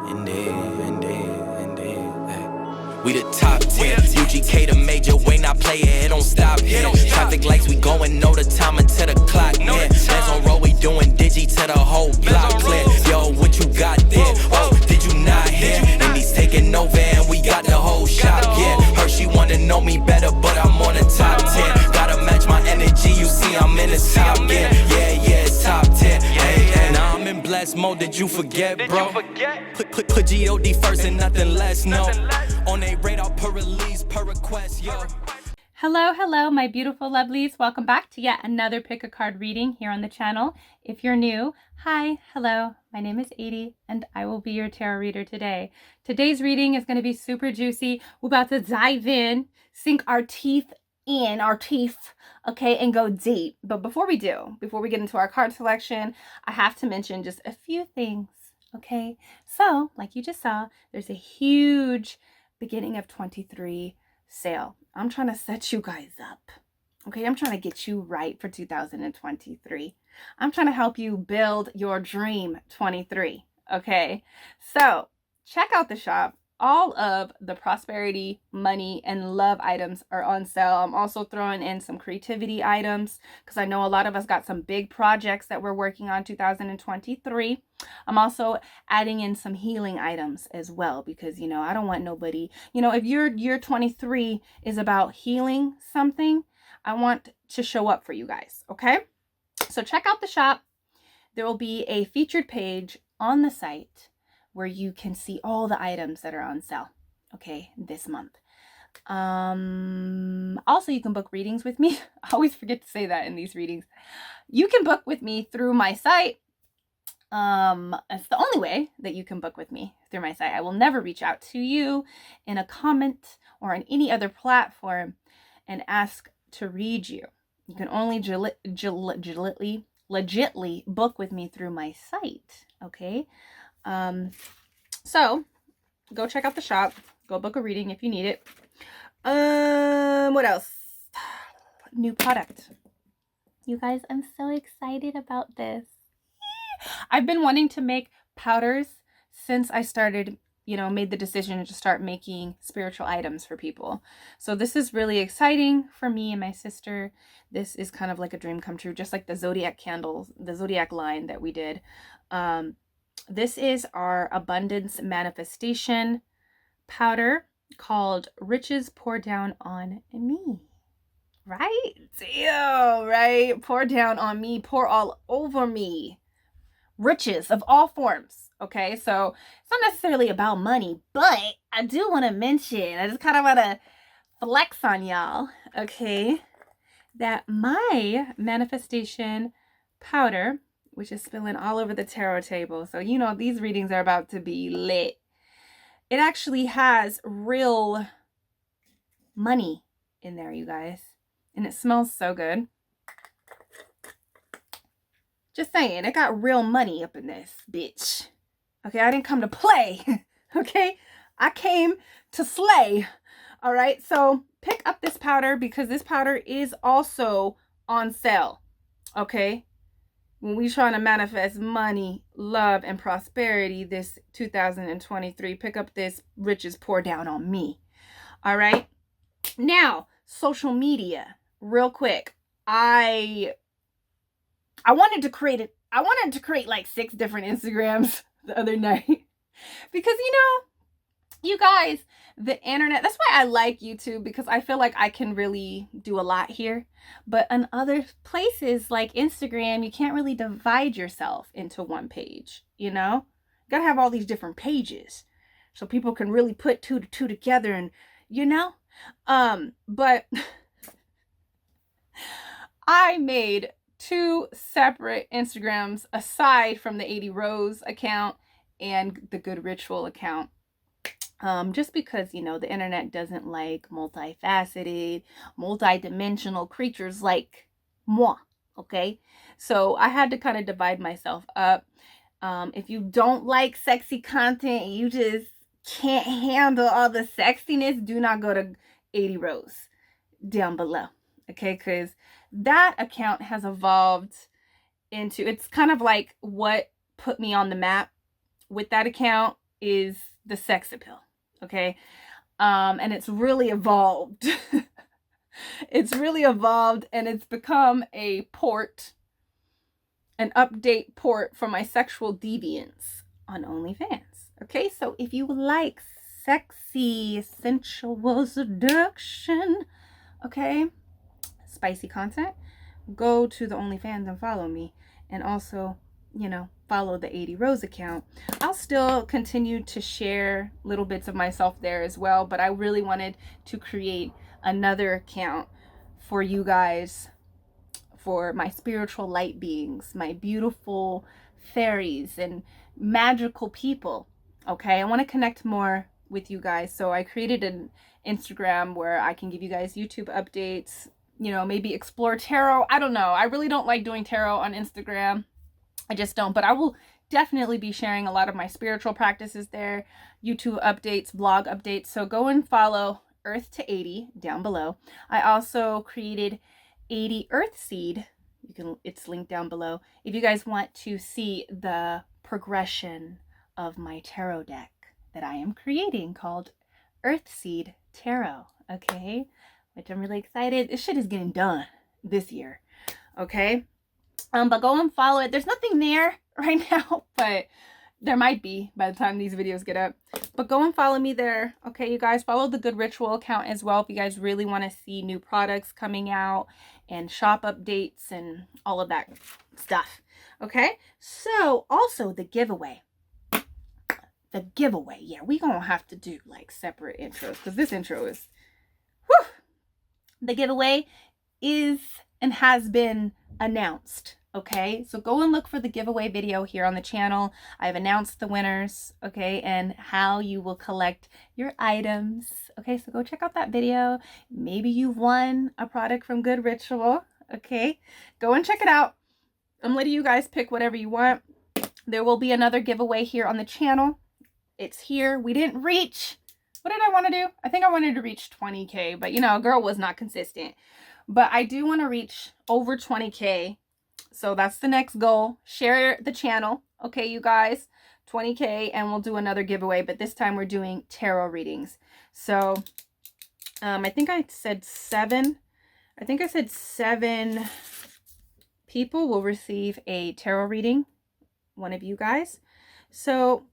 We the top 10, UGK the major, way not play it don't stop here. Traffic lights, we going, know the time until the clock near. Bands on road, we doing digi to the whole block clear. Yo, what you got there? Oh, did you not hear? And he's taking over and we got the whole shop, yeah. Her, she wanna know me better, but I'm on the top 10. Gotta match my energy, you see I'm in the top, yeah. Yeah, it's top 10, hey. Now I'm in blessed mode, did you forget, bro? Put G.O.D. first and nothing less, no. On a radar per release, per request, yo. Hello, my beautiful lovelies. Welcome back to yet another pick a card reading here on the channel. If you're new, hi, hello, my name is ADIE and I will be your tarot reader today. Today's reading is going to be super juicy. We're about to dive in, sink our teeth in, okay, and go deep. But before we get into our card selection, I have to mention just a few things, okay? So, like you just saw, there's a huge beginning of 23 sale. I'm trying to set you guys up. Okay, I'm trying to get you right for 2023. I'm trying to help you build your dream 23. Okay, so check out the shop. All of the prosperity, money, and love items are on sale. I'm also throwing in some creativity items because I know a lot of us got some big projects that we're working on 2023. I'm also adding in some healing items as well because, you know, I don't want nobody, you know, if your year 23 is about healing something, I want to show up for you guys, okay? So check out the shop. There will be a featured page on the site where you can see all the items that are on sale, okay, this month. Also, you can book readings with me. I always forget to say that in these readings. You can book with me through my site. It's the only way that you can book with me through my site. I will never reach out to you in a comment or on any other platform and ask to read you. You can only legitly book with me through my site, okay? So go check out the shop, go book a reading if you need it. What else? New product. You guys, I'm so excited about this. I've been wanting to make powders since I started, made the decision to start making spiritual items for people. So this is really exciting for me and my sister. This is kind of like a dream come true, just like the Zodiac candles, the Zodiac line that we did. This is our abundance manifestation powder called Riches Pour Down on Me. Right? Ew, right? Pour down on me, pour all over me. Riches of all forms. Okay, so it's not necessarily about money, but I do want to mention, I just kind of want to flex on y'all, okay, that my manifestation powder, which is spilling all over the tarot table, so you know these readings are about to be lit. It actually has real money in there, you guys, and it smells so good. Just saying, it got real money up in this bitch. Okay, I didn't come to play. Okay, I came to slay. All right, so pick up this powder because this powder is also on sale. Okay, when we trying to manifest money, love, and prosperity this 2023, pick up this Riches Pour Down on Me. All right, now social media, real quick. I wanted to create like 6 different Instagrams the other night because, you guys, the internet, that's why I like YouTube, because I feel like I can really do a lot here. But in other places like Instagram, you can't really divide yourself into one page, You gotta have all these different pages so people can really put 2 to 2 together and, but I made 2 separate Instagrams aside from the ADIE account and the Good Ritual account. Just because, the internet doesn't like multifaceted, multidimensional creatures like moi, okay? So I had to kind of divide myself up. If you don't like sexy content and you just can't handle all the sexiness, do not go to ADIE down below, okay? Because that account has evolved into, it's kind of like what put me on the map with that account is the sex appeal, okay? And it's really evolved. It's really evolved, and it's become a port, an update port for my sexual deviance on OnlyFans. Okay, so if you like sexy, sensual seduction, okay, spicy content, go to the OnlyFans and follow me. And also, you know, follow the adielarosa account. I'll still continue to share little bits of myself there as well, but I really wanted to create another account for you guys, for my spiritual light beings, my beautiful fairies and magical people. Okay, I want to connect more with you guys, so I created an Instagram where I can give you guys YouTube updates, you know, maybe explore tarot. I don't know. I really don't like doing tarot on Instagram. I just don't, but I will definitely be sharing a lot of my spiritual practices there, YouTube updates, blog updates. So go and follow Earth to ADIE down below. I also created ADIE EARTHSEED. It's linked down below if you guys want to see the progression of my tarot deck that I am creating called EARTHSEED Tarot. Okay, which I'm really excited. This shit is getting done this year. Okay, but go and follow it. There's nothing there right now, but there might be by the time these videos get up. But go and follow me there. Okay, you guys, follow the Good Ritual account as well if you guys really want to see new products coming out and shop updates and all of that stuff. Okay, so also the giveaway. The giveaway, yeah, we gonna have to do like separate intros because this intro is, whew. The giveaway is and has been announced. Okay, so go and look for the giveaway video here on the channel. I've announced the winners, okay, and how you will collect your items. Okay, so go check out that video. Maybe you've won a product from Good Ritual. Okay, go and check it out. I'm letting you guys pick whatever you want. There will be another giveaway here on the channel. It's here. We didn't reach, what did I want to do? I think I wanted to reach 20K, but you know, girl was not consistent. But I do want to reach over 20K. So that's the next goal. Share the channel, okay, you guys, 20K, and we'll do another giveaway, but this time we're doing tarot readings. So I think I said 7 people will receive a tarot reading, one of you guys. So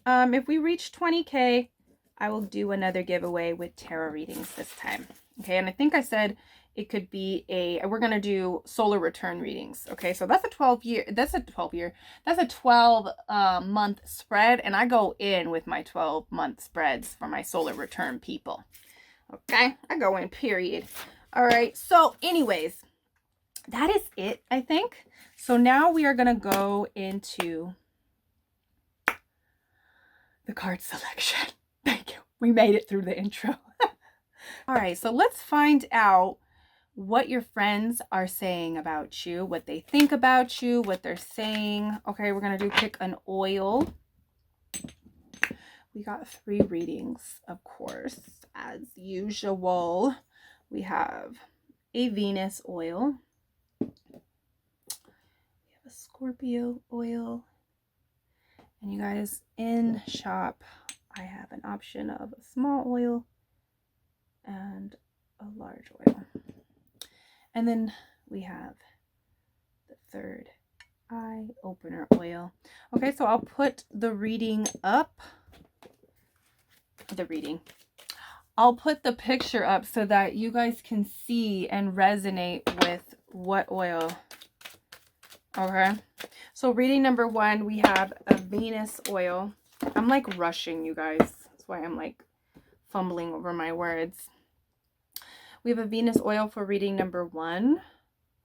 if we reach 20K, I will do another giveaway with tarot readings this time. Okay, and I think I said it could be we're going to do solar return readings. Okay, so that's a 12 month spread, and I go in with my 12-month spreads for my solar return people. Okay, I go in, period. All right, so anyways, that is it, I think. So now we are going to go into the card selection. Thank you. We made it through the intro. All right, so let's find out what your friends are saying about you, what they think about you, what they're saying. Okay, we're going to pick an oil. We got 3 readings, of course, as usual. We have a Venus oil. We have a Scorpio oil. And you guys, in shop, I have an option of a small oil and a large oil. And then we have the 3rd eye opener oil. Okay, so I'll put the reading up. I'll put the picture up so that you guys can see and resonate with what oil. Okay, so reading number 1, we have a Venus oil. I'm like rushing, you guys. That's why I'm like fumbling over my words. We have a Venus oil for reading number 1.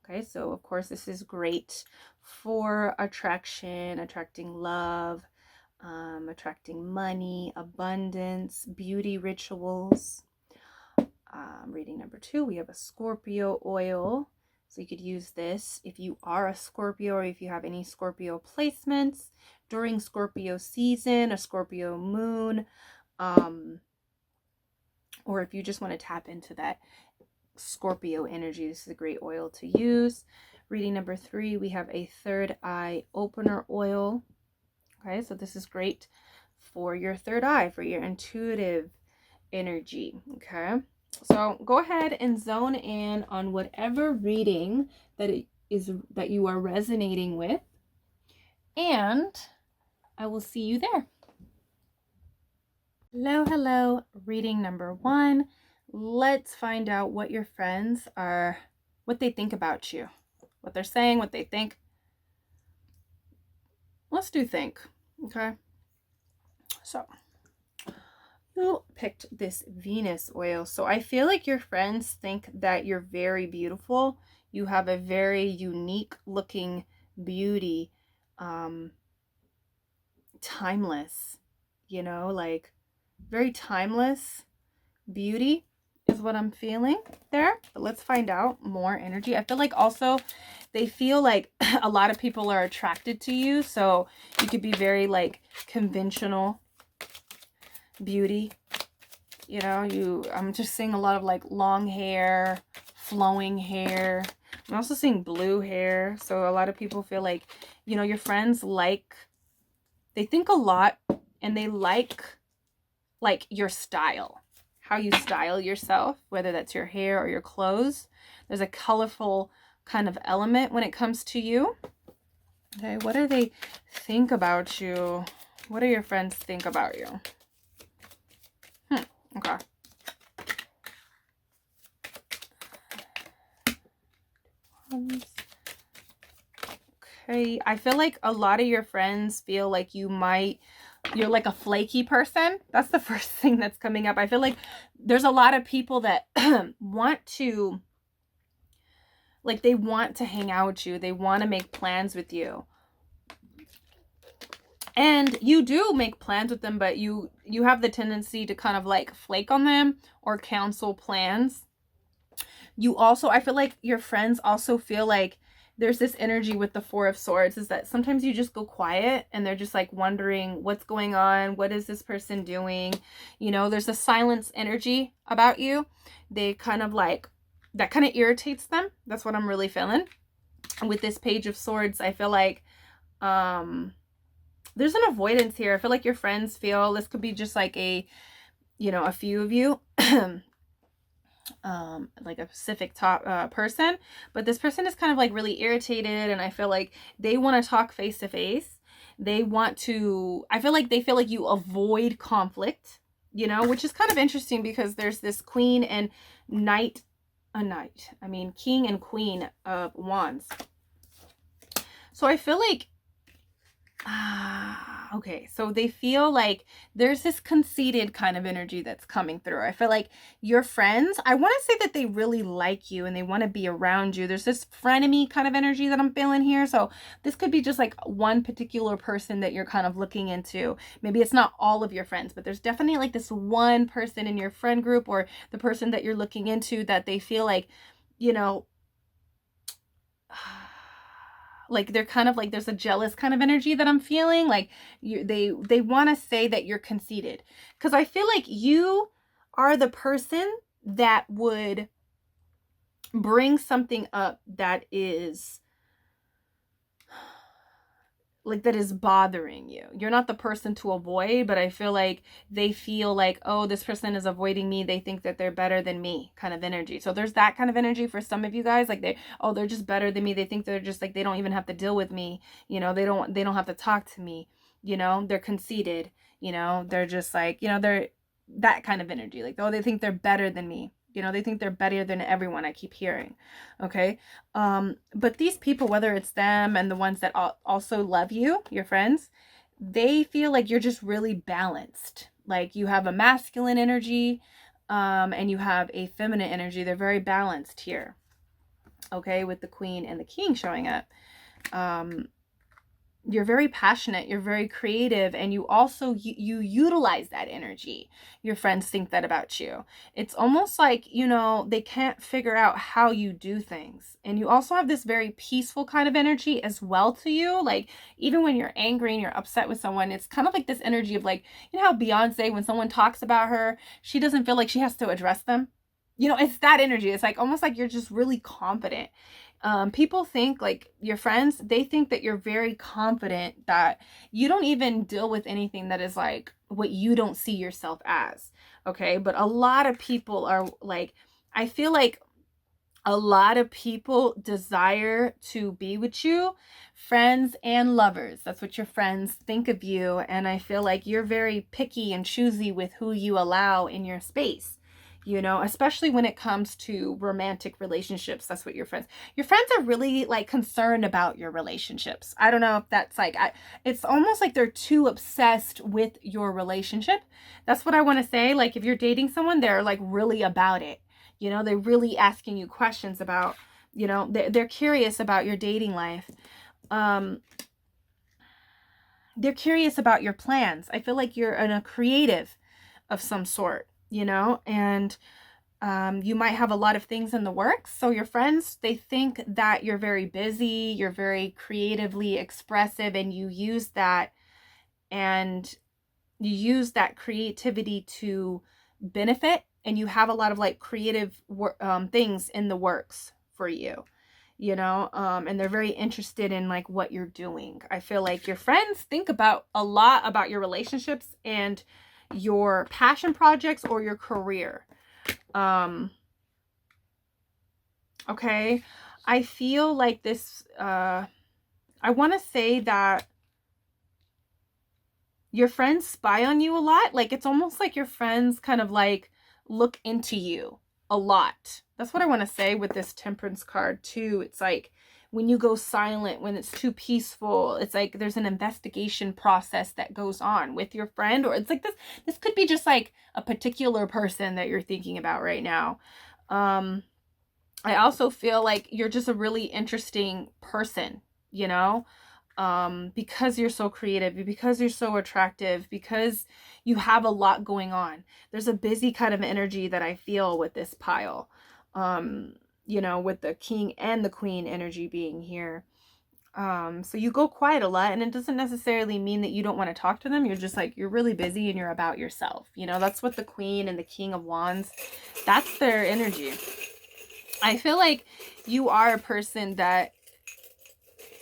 Okay, so of course this is great for attraction, attracting love, attracting money, abundance, beauty rituals. Reading number 2, we have a Scorpio oil. So you could use this if you are a Scorpio or if you have any Scorpio placements during Scorpio season, a Scorpio moon, or if you just want to tap into that Scorpio energy, this is a great oil to use. Reading number 3, we have a 3rd eye opener oil. Okay, so this is great for your third eye, for your intuitive energy. Okay, so go ahead and zone in on whatever reading that you are resonating with, and I will see you there. Hello, reading number 1. Let's find out what your friends are, what they think about you, what they're saying, what they think. Let's do think. Okay, so you picked this Venus oil. So I feel like your friends think that you're very beautiful. You have a very unique looking beauty, timeless, you know, like very timeless beauty is what I'm feeling there. But let's find out more energy. I feel like also they feel like a lot of people are attracted to you. So you could be very like conventional beauty. You know, I'm just seeing a lot of like long hair, flowing hair. I'm also seeing blue hair. So a lot of people feel like, you know, your friends they think a lot and they like your style, how you style yourself, whether that's your hair or your clothes. There's a colorful kind of element when it comes to you. Okay, what do they think about you? What do your friends think about you? Okay. Okay, I feel like a lot of your friends feel like you're like a flaky person. That's the first thing that's coming up. I feel like there's a lot of people that want to, like, they want to hang out with you. They want to make plans with you. And you do make plans with them, but you have the tendency to kind of like flake on them or cancel plans. You also, I feel like your friends also feel like there's this energy with the Four of Swords, is that sometimes you just go quiet and they're just like wondering what's going on. What is this person doing? You know, there's a silence energy about you. They kind of like, that kind of irritates them. That's what I'm really feeling. With this Page of Swords, I feel like there's an avoidance here. I feel like your friends feel this could be just like a few of you. Like a specific person, but this person is kind of like really irritated, and I feel like they want to talk face to face. They want to, I feel like they feel like you avoid conflict, you know, which is kind of interesting because there's this Queen and King and Queen of Wands. So I feel like okay, so they feel like there's this conceited kind of energy that's coming through. I feel like your friends, I want to say that they really like you and they want to be around you. There's this frenemy kind of energy that I'm feeling here. So this could be just like one particular person that you're kind of looking into. Maybe it's not all of your friends, but there's definitely like this one person in your friend group or the person that you're looking into that they feel like, you know, like they're kind of like, there's a jealous kind of energy that I'm feeling. Like they want to say that you're conceited, because I feel like you are the person that would bring something up that is like, that is bothering you. You're not the person to avoid, but I feel like they feel like, oh, this person is avoiding me. They think that they're better than me kind of energy. So there's that kind of energy for some of you guys. Like they're just better than me. They think they're just like, they don't even have to deal with me. You know, they don't have to talk to me. You know, they're conceited. You know, they're just like, you know, they're that kind of energy. Like, oh, they think they're better than me. You know, they think they're better than everyone. I keep hearing. Okay. But these people, whether it's them and the ones that also love you, your friends, they feel like you're just really balanced. Like you have a masculine energy, and you have a feminine energy. They're very balanced here. Okay. With the Queen and the King showing up. You're very passionate, you're very creative, and you also, you utilize that energy. Your friends think that about you. It's almost like, you know, they can't figure out how you do things. And you also have this very peaceful kind of energy as well to you. Like, even when you're angry and you're upset with someone, it's kind of like this energy of like, you know how Beyonce, when someone talks about her, she doesn't feel like she has to address them. You know, it's that energy. It's like almost like you're just really confident. People think, like your friends, they think that you're very confident, that you don't even deal with anything that is like what you don't see yourself as. Okay. But a lot of people are like, I feel like a lot of people desire to be with you, friends and lovers. That's what your friends think of you. And I feel like you're very picky and choosy with who you allow in your space, you know, especially when it comes to romantic relationships. That's what your friends are really like concerned about your relationships. I don't know if that's like, it's almost like they're too obsessed with your relationship. That's what I want to say. Like if you're dating someone, they're like really about it. You know, they're really asking you questions about, you know, they're curious about your dating life. They're curious about your plans. I feel like you're a creative of some sort, you know, and you might have a lot of things in the works. So your friends, they think that you're very busy, you're very creatively expressive, and you use that creativity to benefit, and you have a lot of like creative things in the works for you, you know, and they're very interested in like what you're doing. I feel like your friends think about a lot about your relationships and your passion projects or your career. Okay. I feel like this, I want to say that your friends spy on you a lot. Like it's almost like your friends kind of like look into you a lot. That's what I want to say with this Temperance card too. It's like when you go silent, when it's too peaceful, it's like there's an investigation process that goes on with your friend. Or it's like this could be just like a particular person that you're thinking about right now. I also feel like you're just a really interesting person, you know, because you're so creative, because you're so attractive, because you have a lot going on. There's a busy kind of energy that I feel with this pile, you know, with the King and the Queen energy being here. So you go quiet a lot, and it doesn't necessarily mean that you don't want to talk to them. You're just like, you're really busy and you're about yourself. You know, that's what the Queen and the King of Wands, that's their energy. I feel like you are a person that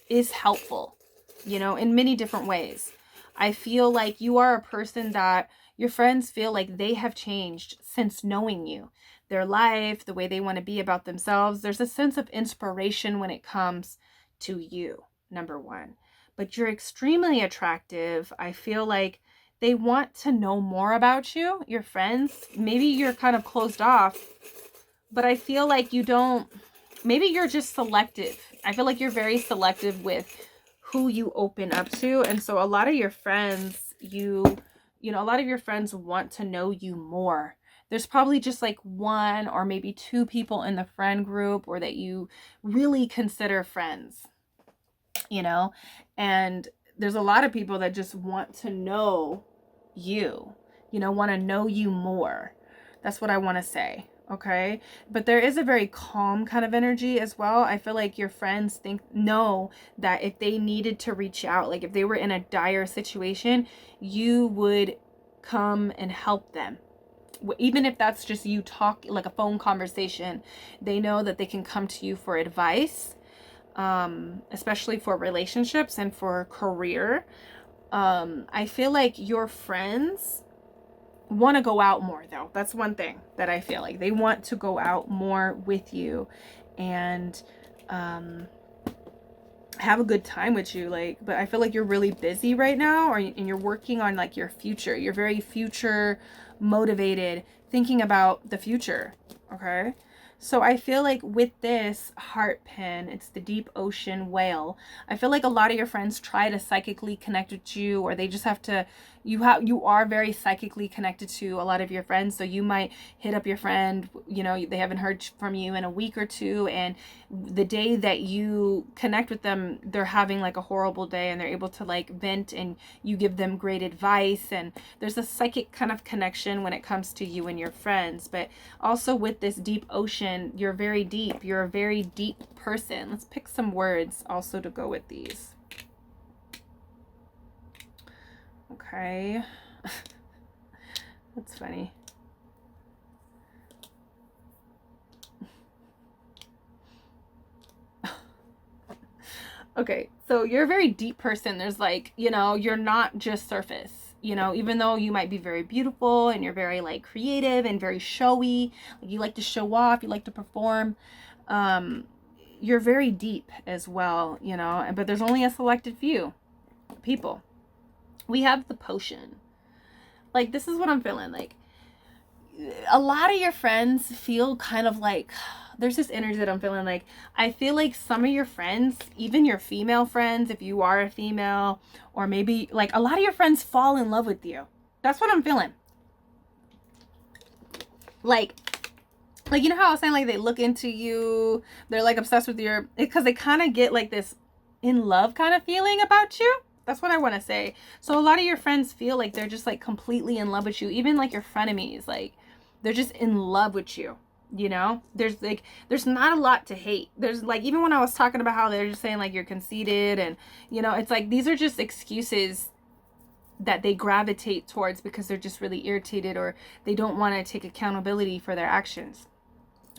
is helpful, you know, in many different ways. I feel like you are a person that your friends feel like they have changed since knowing you. Their life, the way they want to be about themselves. There's a sense of inspiration when it comes to you, number one. But you're extremely attractive. I feel like they want to know more about you, your friends. Maybe you're kind of closed off, but I feel like you don't, maybe you're just selective. I feel like you're very selective with who you open up to. And so a lot of your friends, you know, a lot of your friends want to know you more. There's probably just like one or maybe two people in the friend group or that you really consider friends, you know, and there's a lot of people that just want to know you, you know, want to know you more. That's what I want to say. Okay. But there is a very calm kind of energy as well. I feel like your friends know that if they needed to reach out, like if they were in a dire situation, you would come and help them. Even if that's just you talk, like a phone conversation, they know that they can come to you for advice, especially for relationships and for career. I feel like your friends want to go out more, though. That's one thing that I feel like they want to go out more with you and have a good time with you. Like, but I feel like you're really busy right now, and you're working on like your future. You're very future motivated, thinking about the future. Okay. So I feel like with this heart pin, it's the deep ocean whale. I feel like a lot of your friends try to psychically connect with you, or they just have to, you are very psychically connected to a lot of your friends. So you might hit up your friend, you know, they haven't heard from you in a week or two, and the day that you connect with them, they're having like a horrible day and they're able to like vent, and you give them great advice, and there's a psychic kind of connection when it comes to you and your friends. But also with this deep ocean, you're very deep. You're a very deep person. Let's pick some words also to go with these. Okay. That's funny. Okay, so you're a very deep person. There's like, you know, you're not just surface, you know, even though you might be very beautiful and you're very like creative and very showy, like you like to show off, you like to perform, you're very deep as well, you know, but there's only a selected few people. We have the potion. Like, this is what I'm feeling. Like, a lot of your friends feel kind of like, there's this energy that I'm feeling. Like, I feel like some of your friends, even your female friends, if you are a female, or maybe like a lot of your friends fall in love with you. That's what I'm feeling. Like you know how I was saying, like, they look into you, they're like obsessed with your, because they kind of get like this in love kind of feeling about you. That's what I want to say. So a lot of your friends feel like they're just like completely in love with you. Even like your frenemies, like they're just in love with you. You know, there's not a lot to hate. There's like, even when I was talking about how they're just saying like you're conceited, and you know, it's like these are just excuses that they gravitate towards because they're just really irritated, or they don't want to take accountability for their actions.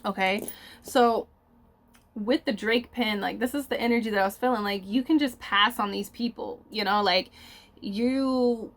Okay, so with the Drake pin, like, this is the energy that I was feeling. Like, you can just pass on these people, you know, like you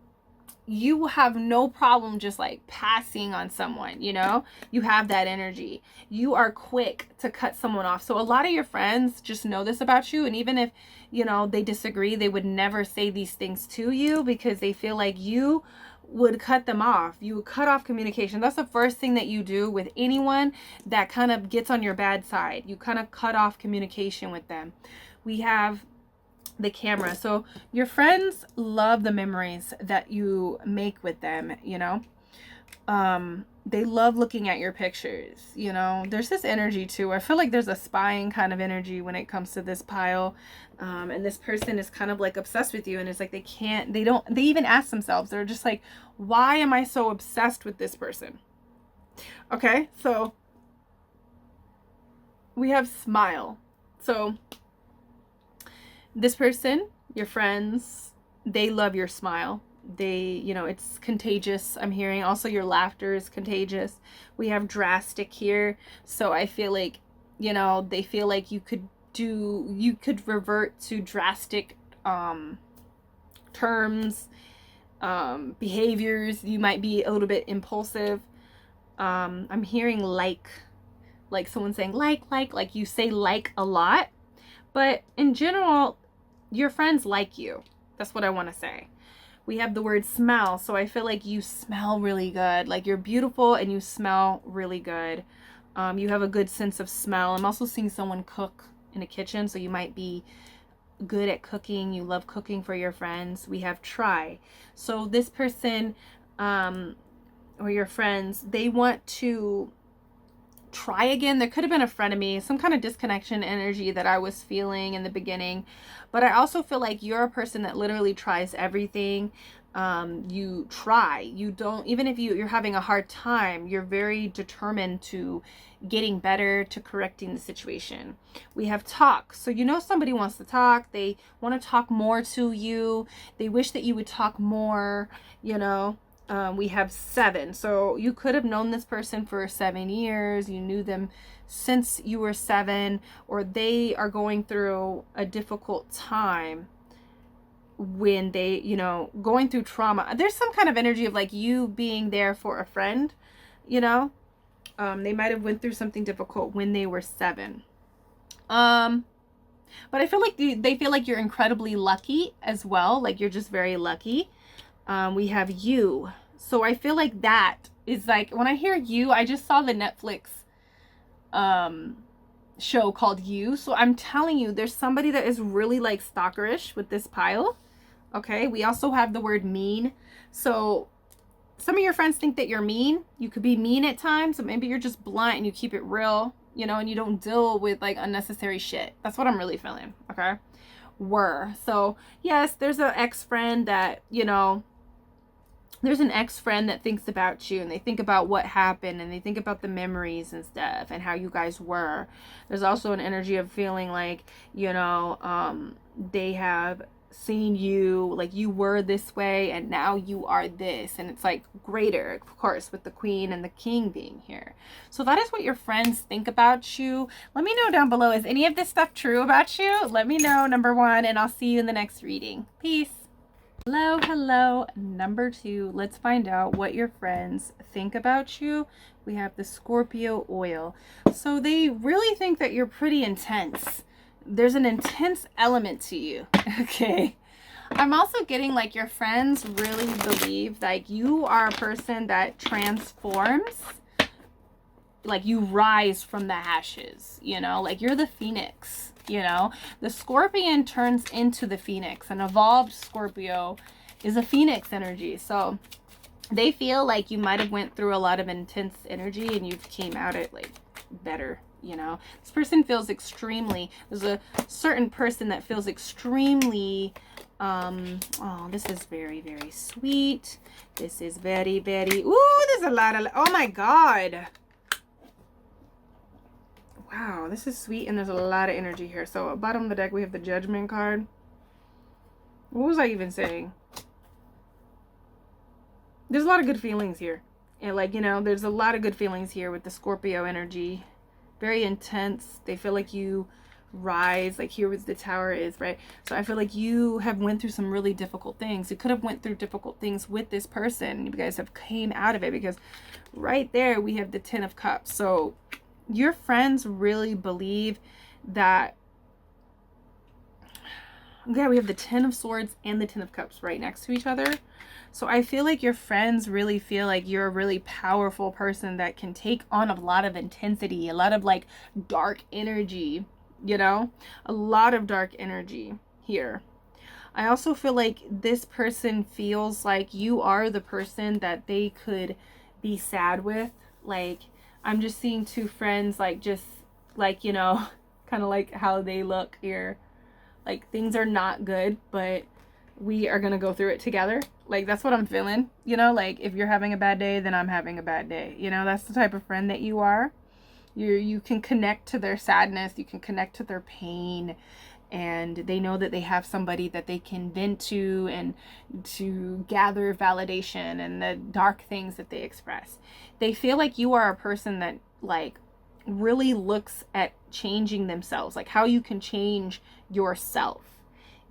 have no problem just like passing on someone, you know, you have that energy. You are quick to cut someone off. So a lot of your friends just know this about you. And even if, you know, they disagree, they would never say these things to you because they feel like you would cut them off. You would cut off communication. That's the first thing that you do with anyone that kind of gets on your bad side. You kind of cut off communication with them. We have the camera. So your friends love the memories that you make with them, you know. They love looking at your pictures, you know. There's this energy too. I feel like there's a spying kind of energy when it comes to this pile. And this person is kind of like obsessed with you, and it's like they even ask themselves, they're just like, why am I so obsessed with this person? Okay, so we have smile. So this person, your friends, they love your smile. They, you know, it's contagious, I'm hearing. Also, your laughter is contagious. We have drastic here. So I feel like, you know, they feel like you could revert to drastic terms, behaviors. You might be a little bit impulsive. I'm hearing like someone saying like you say like a lot. But in general, your friends like you. That's what I want to say. We have the word smell. So I feel like you smell really good. Like, you're beautiful and you smell really good. You have a good sense of smell. I'm also seeing someone cook in a kitchen. So you might be good at cooking. You love cooking for your friends. We have try. So this person or your friends, they want to try again. There could have been a frenemy, some kind of disconnection energy that I was feeling in the beginning. But I also feel like you're a person that literally tries everything. You try. You don't, even if you're having a hard time, you're very determined to getting better, to correcting the situation. We have talk. So you know somebody wants to talk. They want to talk more to you. They wish that you would talk more, you know. We have 7. So you could have known this person for 7 years. You knew them since you were 7, or they are going through a difficult time when they, you know, going through trauma. There's some kind of energy of like you being there for a friend, you know. They might have went through something difficult when they were 7. But I feel like they feel like you're incredibly lucky as well. Like, you're just very lucky. We have you. So I feel like that is like, when I hear you, I just saw the Netflix show called You. So I'm telling you, there's somebody that is really like stalkerish with this pile. Okay, we also have the word mean. So some of your friends think that you're mean. You could be mean at times, but maybe you're just blunt and you keep it real, you know, and you don't deal with like unnecessary shit. That's what I'm really feeling. Okay, so yes, there's an ex-friend that, you know, there's an ex-friend that thinks about you, and they think about what happened, and they think about the memories and stuff and how you guys were. There's also an energy of feeling like, you know, they have seeing you like you were this way and now you are this, and it's like greater, of course, with the Queen and the King being here. So that is what your friends think about you. Let me know down below, is any of this stuff true about you? Let me know, number one, and I'll see you in the next reading. Peace. Hello, number two. Let's find out what your friends think about you. We have the Scorpio oil. So they really think that you're pretty intense. There's an intense element to you. Okay. I'm also getting like your friends really believe like you are a person that transforms. Like you rise from the ashes, you know, like you're the phoenix, you know. The scorpion turns into the phoenix. An evolved Scorpio is a phoenix energy. So they feel like you might have went through a lot of intense energy and you came out it like better, you know. This person feels extremely, there's a certain person that feels extremely oh, this is very, very sweet. This is very, very, ooh, there's a lot of, oh my God. Wow, this is sweet, and there's a lot of energy here. So at bottom of the deck, we have the Judgment card. What was I even saying? There's a lot of good feelings here. And like, you know, there's a lot of good feelings here with the Scorpio energy. Very intense. They feel like you rise, like here with the Tower is, right? So I feel like you have went through some really difficult things. You could have went through difficult things with this person. You guys have came out of it, because right there we have the Ten of Cups. So your friends really believe that, yeah, we have the Ten of Swords and the Ten of Cups right next to each other. So I feel like your friends really feel like you're a really powerful person that can take on a lot of intensity, a lot of like dark energy, you know, a lot of dark energy here. I also feel like this person feels like you are the person that they could be sad with. Like, I'm just seeing two friends, like, just like, you know, kind of like how they look here. Like, things are not good, but we are going to go through it together. Like, that's what I'm feeling. You know, like, if you're having a bad day, then I'm having a bad day. You know, that's the type of friend that you are. You can connect to their sadness. You can connect to their pain. And they know that they have somebody that they can vent to and to gather validation and the dark things that they express. They feel like you are a person that like really looks at changing themselves, like how you can change yourself.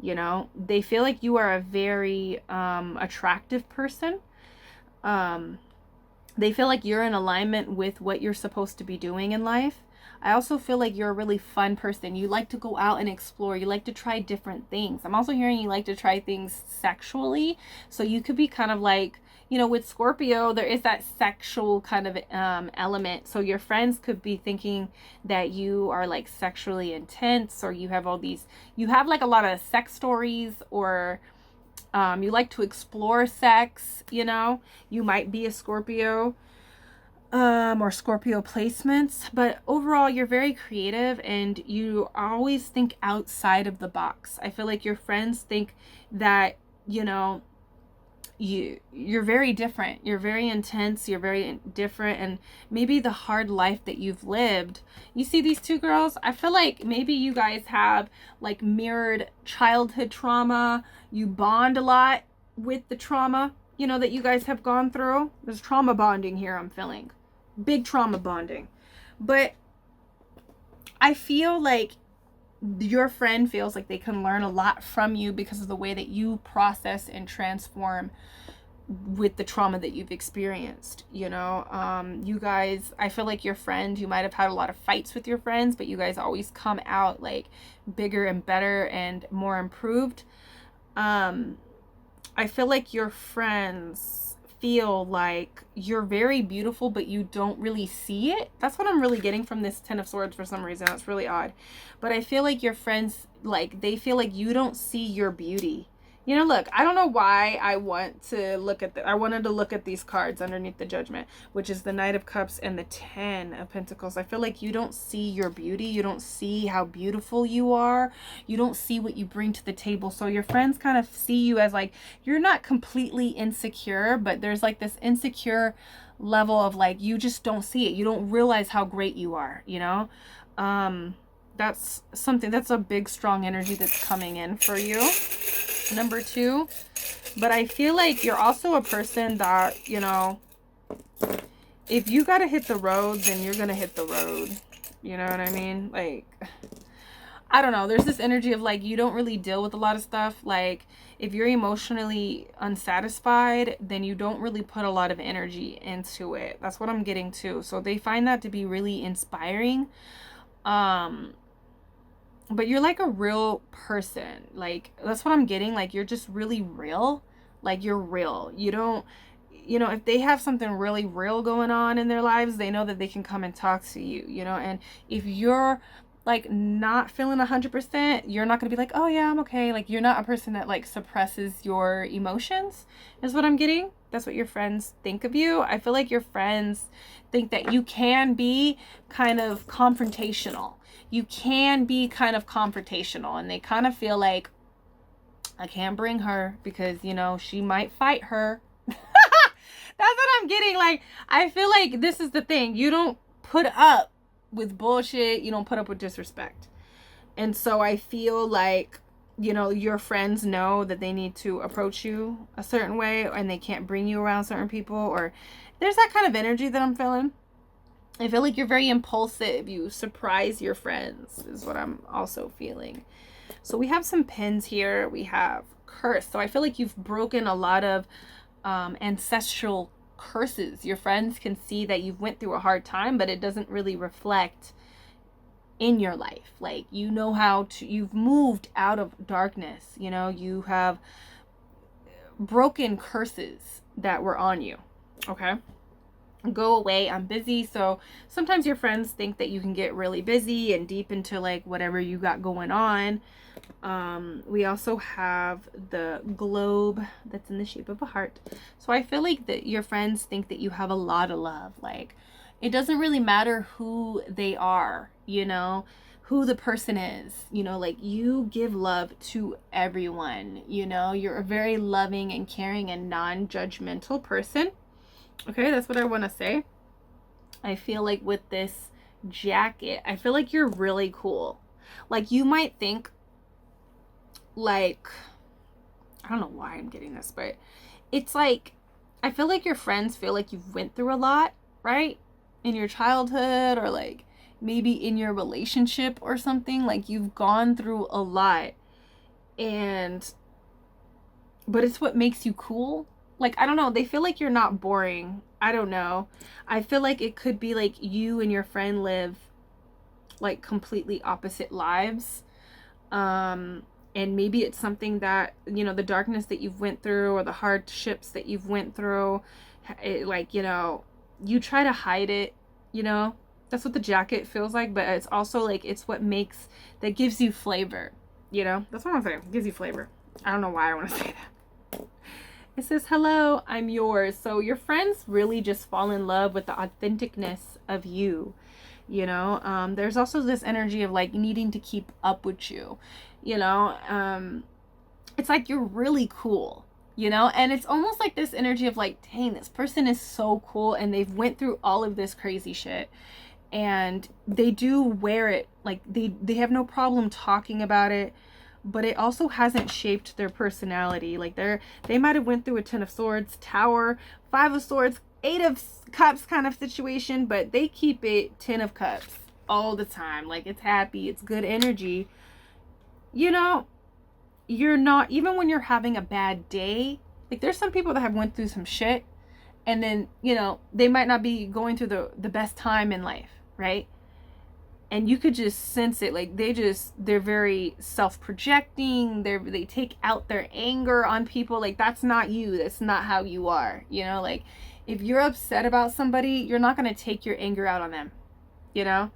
You know, they feel like you are a very attractive person. They feel like you're in alignment with what you're supposed to be doing in life. I also feel like you're a really fun person. You like to go out and explore. You like to try different things. I'm also hearing you like to try things sexually. So you could be kind of like, you know, with Scorpio, there is that sexual kind of element. So your friends could be thinking that you are like sexually intense, or you have all these, you have like a lot of sex stories, or you like to explore sex, you know. You might be a Scorpio. Or Scorpio placements, but overall you're very creative and you always think outside of the box. I feel like your friends think that, you know, you're very different, you're very intense, you're very different, and maybe the hard life that you've lived. You see these two girls, I feel like maybe you guys have like mirrored childhood trauma. You bond a lot with the trauma, you know, that you guys have gone through. There's trauma bonding here, I'm feeling big trauma bonding. But I feel like your friend feels like they can learn a lot from you because of the way that you process and transform with the trauma that you've experienced. You know, you guys, I feel like your friend, you might have had a lot of fights with your friends, but you guys always come out like bigger and better and more improved. I feel like your friends feel like you're very beautiful, but you don't really see it. That's what I'm really getting from this Ten of Swords for some reason. That's really odd. But I feel like your friends, like, they feel like you don't see your beauty. You know, look, I don't know why I want to look at I wanted to look at these cards underneath the Judgment, which is the Knight of Cups and the Ten of Pentacles. I feel like you don't see your beauty. You don't see how beautiful you are. You don't see what you bring to the table. So your friends kind of see you as like, you're not completely insecure, but there's like this insecure level of like, you just don't see it. You don't realize how great you are, you know? that's something, that's a big, strong energy that's coming in for you. Number 2. But I feel like you're also a person that, you know, if you got to hit the road, then you're going to hit the road. You know what I mean? Like, I don't know. There's this energy of like, you don't really deal with a lot of stuff. Like, if you're emotionally unsatisfied, then you don't really put a lot of energy into it. That's what I'm getting to. So they find that to be really inspiring. But you're like a real person. Like, that's what I'm getting. Like, you're just really real. Like, you're real. You don't, you know, if they have something really real going on in their lives, they know that they can come and talk to you, you know. And if you're like not feeling 100%, you're not going to be like, oh yeah, I'm okay. Like, you're not a person that like suppresses your emotions, is what I'm getting. That's what your friends think of you. I feel like your friends think that you can be kind of confrontational. You can be kind of confrontational, and they kind of feel like, I can't bring her because, you know, she might fight her. That's what I'm getting. Like, I feel like this is the thing. You don't put up with bullshit. You don't put up with disrespect. And so I feel like, you know, your friends know that they need to approach you a certain way, and they can't bring you around certain people, or there's that kind of energy that I'm feeling. I feel like you're very impulsive. You surprise your friends is what I'm also feeling. So we have some pins here. We have curse. So I feel like you've broken a lot of ancestral curses. Your friends can see that you've went through a hard time, but it doesn't really reflect in your life. Like, you know how to, you've moved out of darkness. You know, you have broken curses that were on you. Okay. Go away, I'm busy. So sometimes your friends think that you can get really busy and deep into like whatever you got going on. We also have the globe that's in the shape of a heart. So I feel like that your friends think that you have a lot of love. Like, it doesn't really matter who they are, you know, who the person is, you know, like, you give love to everyone, you know. You're a very loving and caring and non-judgmental person. Okay, that's what I want to say. I feel like with this jacket, I feel like you're really cool. Like, you might think, like, I don't know why I'm getting this, but it's like, I feel like your friends feel like you've went through a lot, right? In your childhood, or like maybe in your relationship or something. Like, you've gone through a lot, but it's what makes you cool. Like, I don't know, they feel like you're not boring. I don't know. I feel like it could be like you and your friend live like completely opposite lives. And maybe it's something that, you know, the darkness that you've went through, or the hardships that you've went through, it, like, you know, you try to hide it, you know. That's what the jacket feels like, but it's also like, it's what makes, that gives you flavor, you know. That's what I'm saying. It gives you flavor. I don't know why I want to say that. It says, hello, I'm yours. So your friends really just fall in love with the authenticness of you, you know. There's also this energy of like needing to keep up with you, you know. It's like you're really cool, you know. And it's almost like this energy of like, dang, this person is so cool, and they've went through all of this crazy shit, and they do wear it, like they have no problem talking about it. But it also hasn't shaped their personality. Like, they might have went through a 10 of Swords, Tower, 5 of Swords, 8 of Cups kind of situation, but they keep it 10 of Cups all the time. Like, it's happy, it's good energy. You know, you're not, even when you're having a bad day, like, there's some people that have went through some shit, and then, you know, they might not be going through the best time in life, right? And you could just sense it. Like, they're very self-projecting. They take out their anger on people. Like, that's not you. That's not how you are. You know, like, if you're upset about somebody, you're not going to take your anger out on them. You know,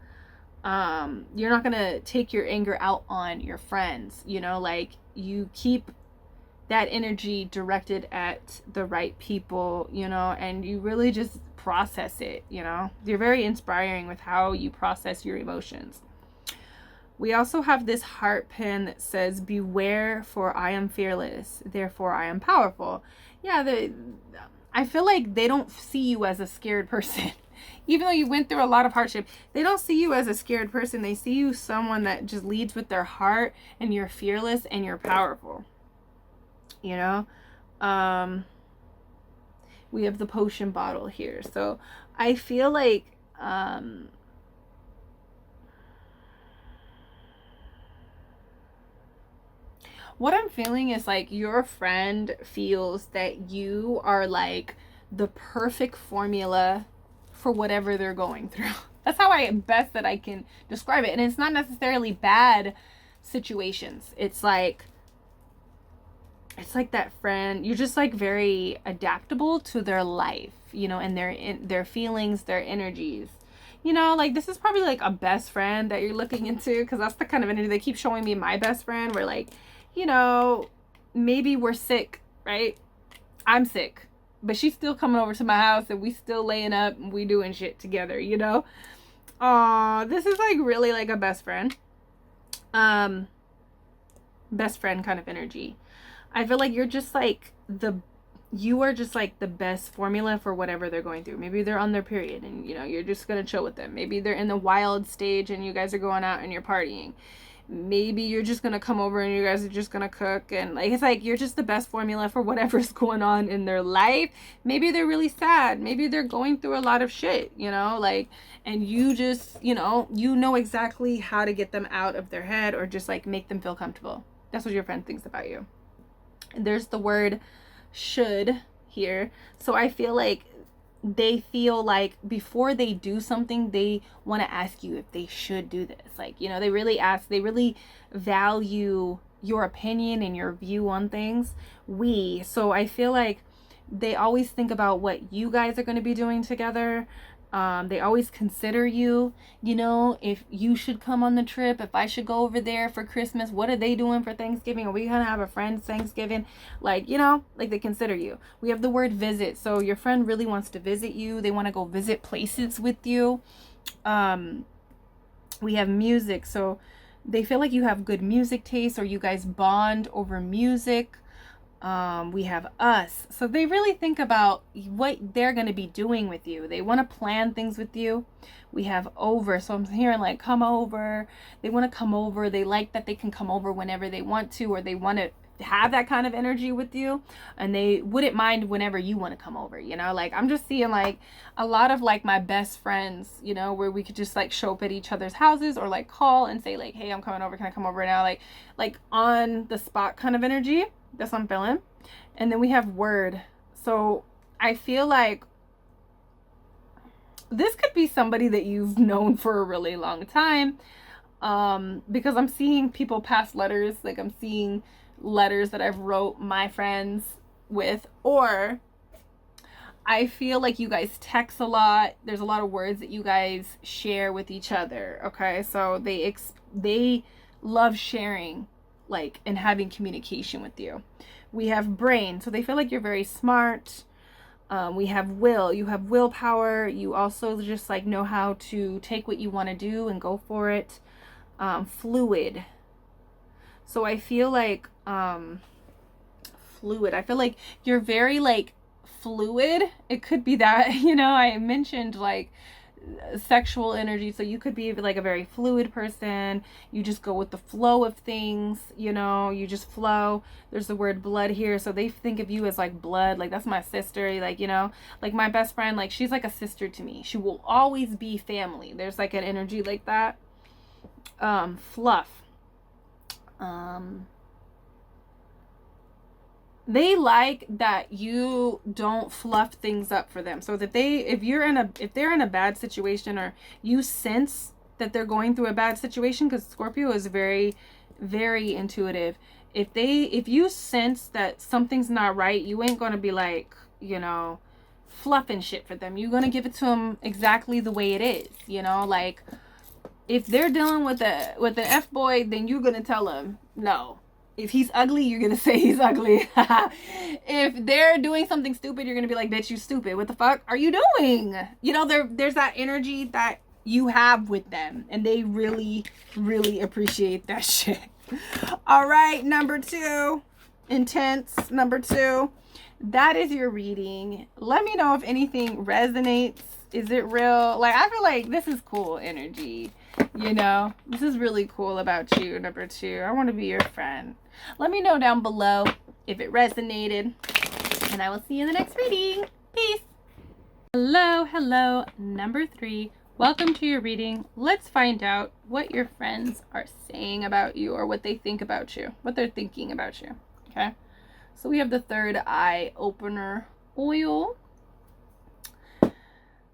you're not going to take your anger out on your friends. You know, like, you keep that energy directed at the right people, you know, and you really just process it, you know. You're very inspiring with how you process your emotions. We also have this heart pin that says, beware, for I am fearless, therefore I am powerful. Yeah, I feel like they don't see you as a scared person. even though you went through a lot of hardship, they don't see you as a scared person. They see you someone that just leads with their heart, and you're fearless and you're powerful. You know? We have the potion bottle here. So I feel like what I'm feeling is like your friend feels that you are like the perfect formula for whatever they're going through. That's how best that I can describe it. And it's not necessarily bad situations. It's like that friend, you're just like very adaptable to their life, you know, and their feelings, their energies. You know, like this is probably like a best friend that you're looking into, because that's the kind of energy they keep showing me. My best friend, where like, you know, maybe we're sick, right? I'm sick, but she's still coming over to my house and we still laying up and we doing shit together, you know? This is like really like a best friend. Best friend kind of energy. I feel like you're just like you are just like the best formula for whatever they're going through. Maybe they're on their period and, you know, you're just going to chill with them. Maybe they're in the wild stage and you guys are going out and you're partying. Maybe you're just going to come over and you guys are just going to cook. And like, it's like, you're just the best formula for whatever's going on in their life. Maybe they're really sad. Maybe they're going through a lot of shit, you know, like, and you just, you know exactly how to get them out of their head or just like make them feel comfortable. That's what your friend thinks about you. And there's the word should here. So I feel like they feel like before they do something, they want to ask you if they should do this. Like, you know, they really value your opinion and your view on things. So I feel like they always think about what you guys are going to be doing together. They always consider you, you know, if you should come on the trip, if I should go over there for Christmas, what are they doing for Thanksgiving? Are we going to have a friend's Thanksgiving? Like, you know, like they consider you. We have the word visit. So your friend really wants to visit you. They want to go visit places with you. We have music. So they feel like you have good music taste, or you guys bond over music. We have us. So they really think about what they're going to be doing with you. They want to plan things with you. We have over. So I'm hearing like come over. They want to come over. They like that they can come over whenever they want to, or they want to have that kind of energy with you, and they wouldn't mind whenever you want to come over, you know. Like I'm just seeing like a lot of like my best friends, you know, where we could just like show up at each other's houses or like call and say like, hey, I'm coming over, can I come over now? Like on the spot kind of energy. That's what I'm feeling. And then we have word. So I feel like this could be somebody that you've known for a really long time, because I'm seeing people pass letters. Like I'm seeing letters that I've wrote my friends with, or I feel like you guys text a lot. There's a lot of words that you guys share with each other. Okay, so they love sharing, like, and having communication with you. We have brain, so they feel like you're very smart. We have will. You have willpower. You also just like know how to take what you want to do and go for it. Fluid. So I feel like fluid. I feel like you're very like fluid. It could be that, you know, I mentioned like sexual energy, so you could be like a very fluid person. You just go with the flow of things, you know, you just flow. There's the word blood here, so they think of you as like blood, like that's my sister, like, you know, like my best friend, like she's like a sister to me. She will always be family. There's like an energy like that. Fluff. They like that you don't fluff things up for them. So if they're in a bad situation, or you sense that they're going through a bad situation, because Scorpio is very, very intuitive. If you sense that something's not right, you ain't going to be like, you know, fluffing shit for them. You're going to give it to them exactly the way it is, you know, like if they're dealing with an F-boy, then you're going to tell them no. If he's ugly, you're going to say he's ugly. If they're doing something stupid, you're going to be like, bitch, you stupid. What the fuck are you doing? You know, there's that energy that you have with them, and they really, really appreciate that shit. All right, number 2. Intense. Number 2. that is your reading. Let me know if anything resonates. Is it real? Like, I feel like this is cool energy. You know, this is really cool about you, number 2. I want to be your friend. Let me know down below if it resonated. And I will see you in the next reading. Peace. Hello, hello, number 3. Welcome to your reading. Let's find out what your friends are saying about you, or what they think about you, what they're thinking about you. Okay. So we have the third eye opener oil.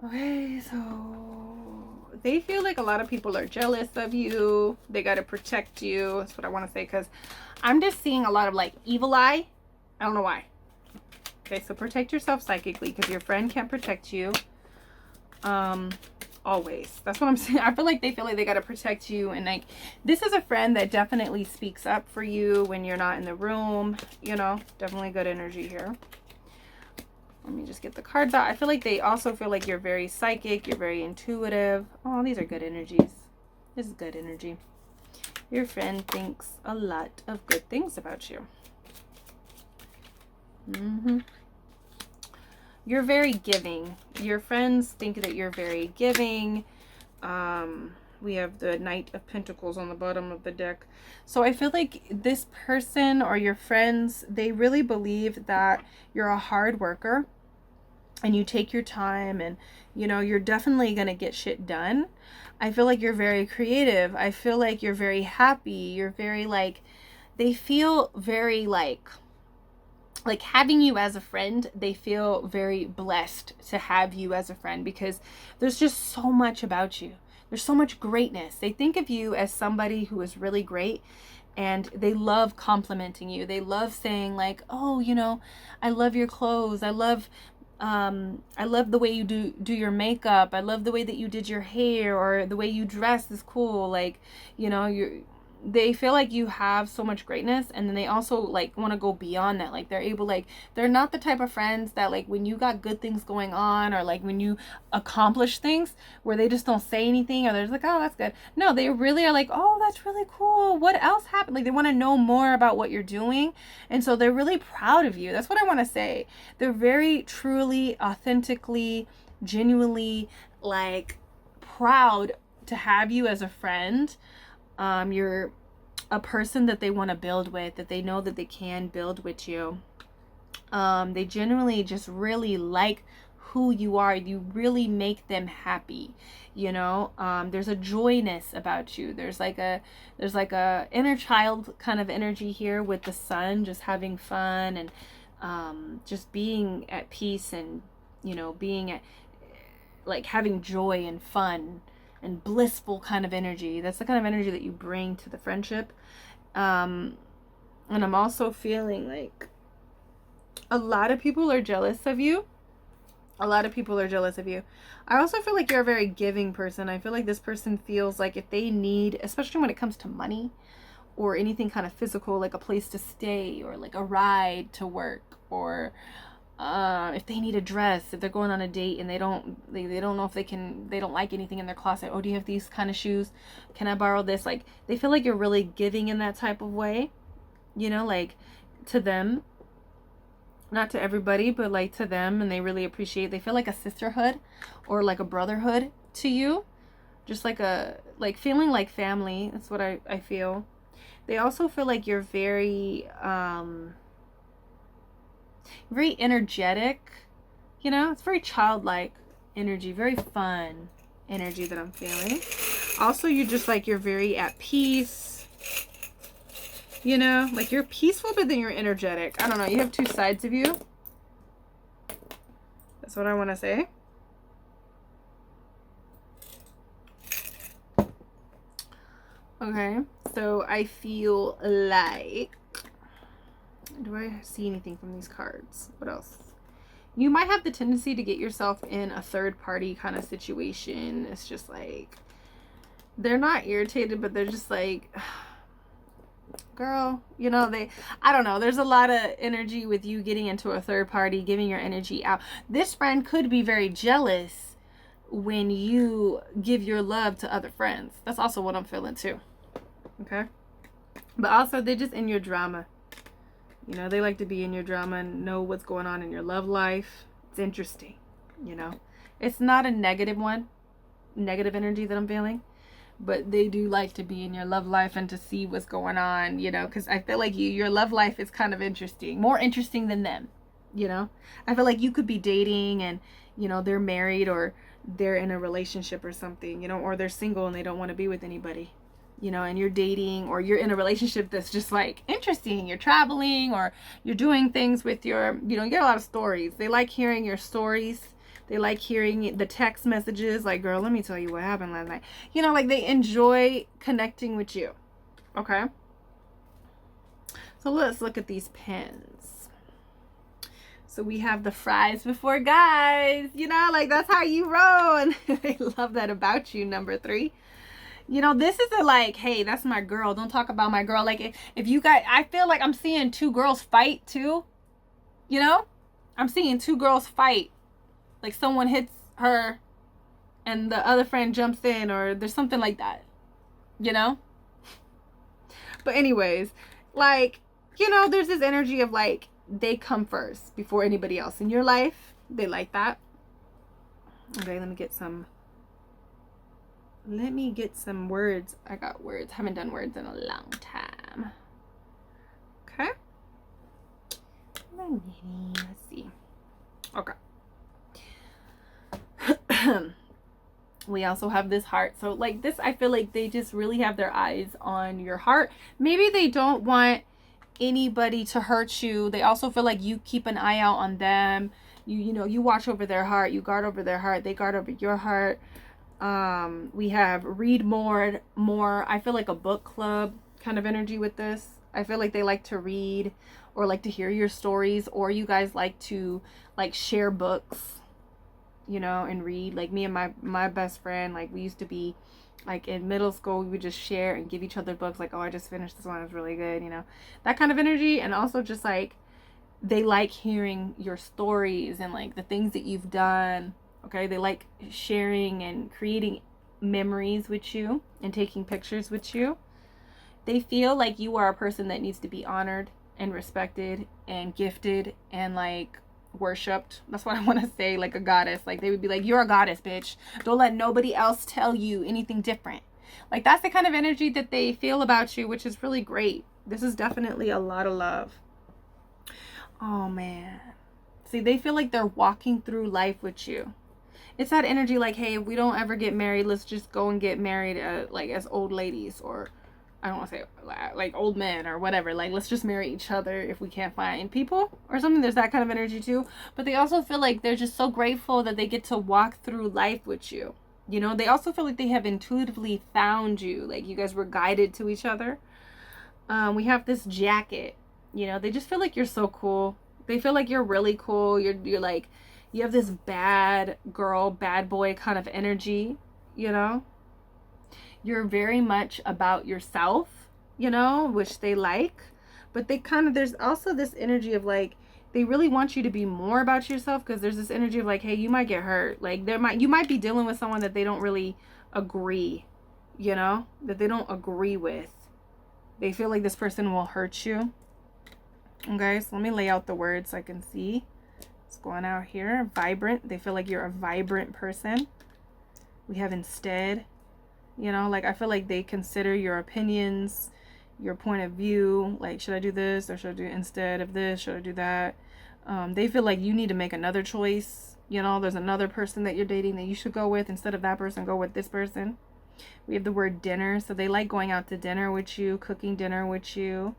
Okay, so they feel like a lot of people are jealous of you. They got to protect you. That's what I want to say, because I'm just seeing a lot of like evil eye. I don't know why. Okay, so protect yourself psychically, because your friend can't protect you. Always. That's what I'm saying. I feel like they got to protect you, and like this is a friend that definitely speaks up for you when you're not in the room. You know, definitely good energy here. Let me just get the cards out. I feel like they also feel like you're very psychic, you're very intuitive. Oh, these are good energies. This is good energy. Your friend thinks a lot of good things about you. You're very giving. Your friends think that you're very giving. We have the Knight of Pentacles on the bottom of the deck. So I feel like this person or your friends, they really believe that you're a hard worker and you take your time, and you know, you're definitely going to get shit done. I feel like you're very creative. I feel like you're very happy. You're very like, they feel very like having you as a friend, they feel very blessed to have you as a friend, because there's just so much about you. There's so much greatness. They think of you as somebody who is really great, and they love complimenting you. They love saying like, oh, you know, I love your clothes. I love the way you do your makeup. I love the way that you did your hair, or the way you dress is cool. Like, you know, they feel like you have so much greatness, and then they also like want to go beyond that. Like they're not the type of friends that like when you got good things going on, or like when you accomplish things, where they just don't say anything, or they're just like, oh, that's good. No, they really are like, oh, that's really cool. What else happened? Like they want to know more about what you're doing. And so they're really proud of you. That's what I want to say. They're very truly, authentically, genuinely like proud to have you as a friend. You're a person that they want to build with, that they know that they can build with you. They genuinely just really like who you are. You really make them happy, you know. There's a joyness about you. There's like a inner child kind of energy here with the sun, just having fun, and just being at peace, and you know, being at like having joy and fun and blissful kind of energy. That's the kind of energy that you bring to the friendship. And I'm also feeling like a lot of people are jealous of you. A lot of people are jealous of you. I also feel like you're a very giving person. I feel like this person feels like if they need, especially when it comes to money or anything kind of physical, like a place to stay or like a ride to work, or if they need a dress, if they're going on a date and they don't know if they don't like anything in their closet. Oh, do you have these kind of shoes? Can I borrow this? Like they feel like you're really giving in that type of way, you know, like to them, not to everybody, but like to them, and they really appreciate. They feel like a sisterhood or like a brotherhood to you, just like feeling like family. That's what I feel. They also feel like you're very very energetic, you know. It's very childlike energy, very fun energy that I'm feeling. Also, you just like, you're very at peace, you know, like you're peaceful, but then you're energetic. I don't know, you have two sides of you. That's what I want to say. Okay, so I feel like, do I see anything from these cards? What else? You might have the tendency to get yourself in a third party kind of situation. It's just like, they're not irritated, but they're just like, girl, you know, I don't know. There's a lot of energy with you getting into a third party, giving your energy out. This friend could be very jealous when you give your love to other friends. That's also what I'm feeling too. Okay. But also, they're just in your drama. You know, they like to be in your drama and know what's going on in your love life. It's interesting, you know. It's not a negative one, negative energy that I'm feeling, but they do like to be in your love life and to see what's going on, you know, because I feel like your love life is kind of interesting, more interesting than them, you know. I feel like you could be dating and, you know, they're married or they're in a relationship or something, you know, or they're single and they don't want to be with anybody, you know, and you're dating or you're in a relationship that's just like interesting. You're traveling or you're doing things with your, you know, you get a lot of stories. They like hearing your stories. They like hearing the text messages like, girl, let me tell you what happened last night. You know, like they enjoy connecting with you. Okay. So let's look at these pens. So we have the fries before guys, you know, like that's how you roll. And they love that about you, number 3. You know, this is a like, hey, that's my girl. Don't talk about my girl. Like if you guys, I feel like I'm seeing 2 girls fight too. You know, I'm seeing 2 girls fight. Like someone hits her and the other friend jumps in or there's something like that, you know? But anyways, like, you know, there's this energy of like, they come first before anybody else in your life. They like that. Okay, let me get some words. I got words. Haven't done words in a long time. Okay. Let's see. Okay. We also have this heart. So like this, I feel like they just really have their eyes on your heart. Maybe they don't want anybody to hurt you. They also feel like you keep an eye out on them. You know, you watch over their heart. You guard over their heart. They guard over your heart. We have read more. I feel like a book club kind of energy with this. I feel like they like to read or like to hear your stories, or you guys like to like share books, you know, and read. Like me and my best friend, like we used to be like in middle school, we would just share and give each other books like, oh, I just finished this one, it was really good, you know, that kind of energy. And also just like they like hearing your stories and like the things that you've done. Okay, they like sharing and creating memories with you and taking pictures with you. They feel like you are a person that needs to be honored and respected and gifted and like worshipped. That's what I want to say, like a goddess. Like they would be like, you're a goddess, bitch. Don't let nobody else tell you anything different. Like that's the kind of energy that they feel about you, which is really great. This is definitely a lot of love. Oh man. See, they feel like they're walking through life with you. It's that energy like, hey, if we don't ever get married, let's just go and get married like as old ladies, or I don't want to say like old men or whatever. Like, let's just marry each other if we can't find people or something. There's that kind of energy too. But they also feel like they're just so grateful that they get to walk through life with you. You know, they also feel like they have intuitively found you. Like you guys were guided to each other. We have this jacket. You know, they just feel like you're so cool. They feel like you're really cool. You're like, you have this bad girl, bad boy kind of energy, you know? You're very much about yourself, you know, which they like. But they kind of, there's also this energy of like, they really want you to be more about yourself, because there's this energy of like, hey, you might get hurt. Like you might be dealing with someone that they don't really agree, you know, that they don't agree with. They feel like this person will hurt you. Okay, so let me lay out the words so I can see what's going out here. Vibrant. They feel like you're a vibrant person. We have instead. You know, like I feel like they consider your opinions, your point of view. Like, should I do this or should I do instead of this? Should I do that? They feel like you need to make another choice. You know, there's another person that you're dating that you should go with. Instead of that person, go with this person. We have the word dinner. So they like going out to dinner with you, cooking dinner with you.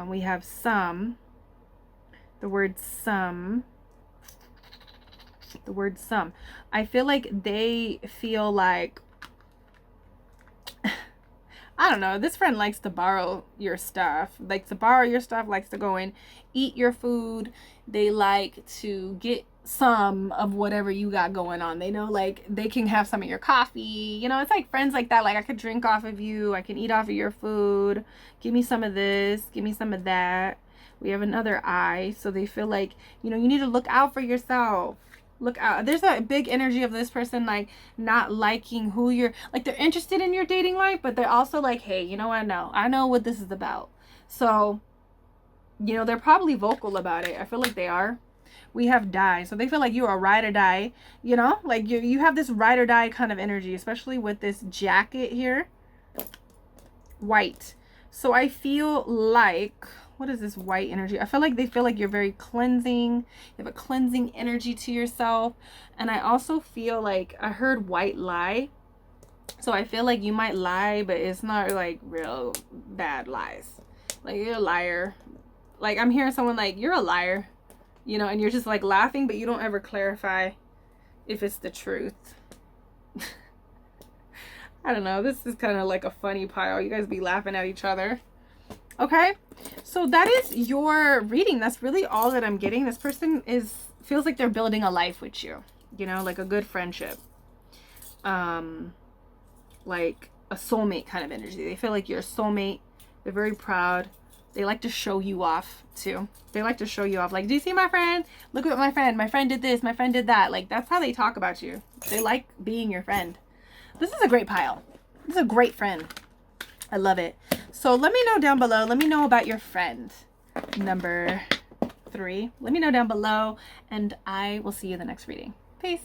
We have some. The word some. The word some. I feel like they feel like, I don't know, this friend likes to borrow your stuff. Likes to borrow your stuff, likes to go and eat your food. They like to get some of whatever you got going on. They know like they can have some of your coffee. You know, it's like friends like that. Like I could drink off of you. I can eat off of your food. Give me some of this. Give me some of that. We have another I. So they feel like, you know, you need to look out for yourself. Look out. There's a big energy of this person like not liking who you're, like they're interested in your dating life, but they're also like, hey, you know what? I know what this is about. So you know, they're probably vocal about it. I feel like they are. We have die, so they feel like you're a ride or die, you know, like you have this ride or die kind of energy, especially with this jacket here, white. So I feel like, what is this white energy? I feel like they feel like you're very cleansing. You have a cleansing energy to yourself. And I also feel like I heard white lie. So I feel like you might lie, but it's not like real bad lies. Like you're a liar. Like I'm hearing someone like, you're a liar, you know, and you're just like laughing, but you don't ever clarify if it's the truth. I don't know. This is kind of like a funny pile. You guys be laughing at each other. Okay. So that is your reading. That's really all that I'm getting. This person feels like they're building a life with you, you know, like a good friendship. Like a soulmate kind of energy. They feel like you're a soulmate. They're very proud. They like to show you off too. They like to show you off. Like, do you see my friend? Look at my friend. My friend did this. My friend did that. Like, that's how they talk about you. They like being your friend. This is a great pile. This is a great friend. I love it. So let me know down below. Let me know about your friend number 3. Let me know down below, and I will see you in the next reading. Peace.